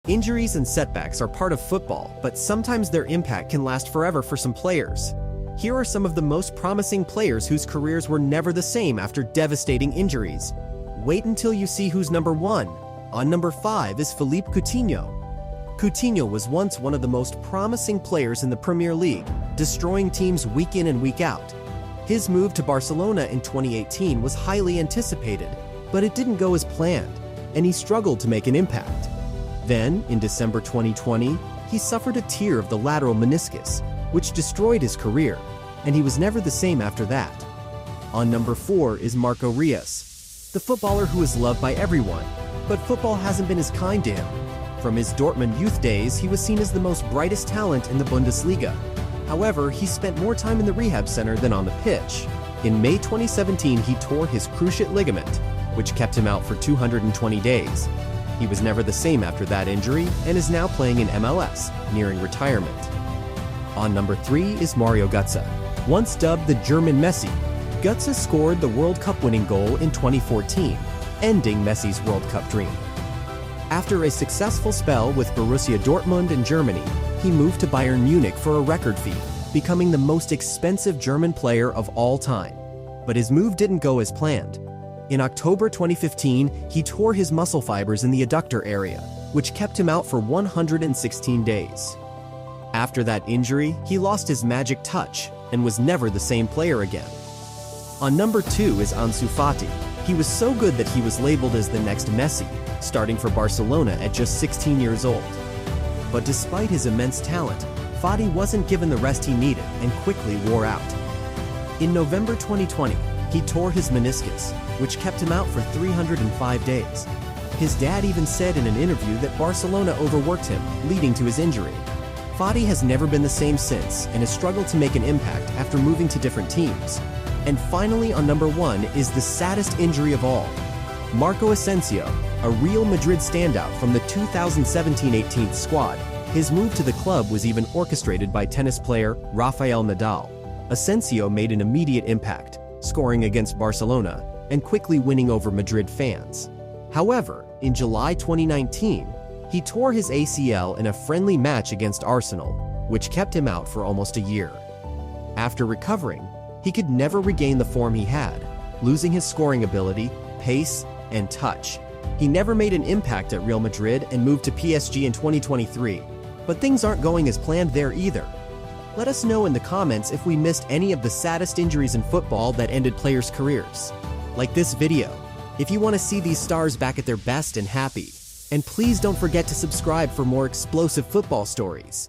Injuries and setbacks are part of football, but sometimes their impact can last forever for some players. Here are some of the most promising players whose careers were never the same after devastating injuries. Wait until you see who's number 1. On number 5 is Philippe Coutinho. Coutinho was once one of the most promising players in the Premier League, destroying teams week in and week out. His move to Barcelona in 2018 was highly anticipated, but it didn't go as planned, and he struggled to make an impact. Then, in December 2020, he suffered a tear of the lateral meniscus, which destroyed his career, and he was never the same after that. On number 4 is Marco Reus, the footballer who is loved by everyone, but football hasn't been as kind to him. From his Dortmund youth days, he was seen as the most brightest talent in the Bundesliga. However, he spent more time in the rehab center than on the pitch. In May 2017, he tore his cruciate ligament, which kept him out for 220 days. He was never the same after that injury and is now playing in MLS, nearing retirement. On number 3 is Mario Götze. Once dubbed the German Messi, Götze scored the World Cup winning goal in 2014, ending Messi's World Cup dream. After a successful spell with Borussia Dortmund in Germany, he moved to Bayern Munich for a record fee, becoming the most expensive German player of all time. But his move didn't go as planned. In October 2015, he tore his muscle fibers in the adductor area, which kept him out for 116 days. After that injury, he lost his magic touch and was never the same player again. On number 2 is Ansu Fati. He was so good that he was labeled as the next Messi, starting for Barcelona at just 16 years old. But despite his immense talent, Fati wasn't given the rest he needed and quickly wore out. In November 2020, he tore his meniscus, which kept him out for 305 days. His dad even said in an interview that Barcelona overworked him, leading to his injury. Fati has never been the same since and has struggled to make an impact after moving to different teams. And finally, on number 1 is the saddest injury of all. Marco Asensio, a Real Madrid standout from the 2017-18 squad. His move to the club was even orchestrated by tennis player Rafael Nadal. Asensio made an immediate impact, scoring against Barcelona and quickly winning over Madrid fans. However, in July 2019, he tore his ACL in a friendly match against Arsenal, which kept him out for almost a year. After recovering, he could never regain the form he had, losing his scoring ability, pace, and touch. He never made an impact at Real Madrid and moved to PSG in 2023, but things aren't going as planned there either. Let us know in the comments if we missed any of the saddest injuries in football that ended players' careers. Like this video, if you want to see these stars back at their best and happy. And please don't forget to subscribe for more explosive football stories.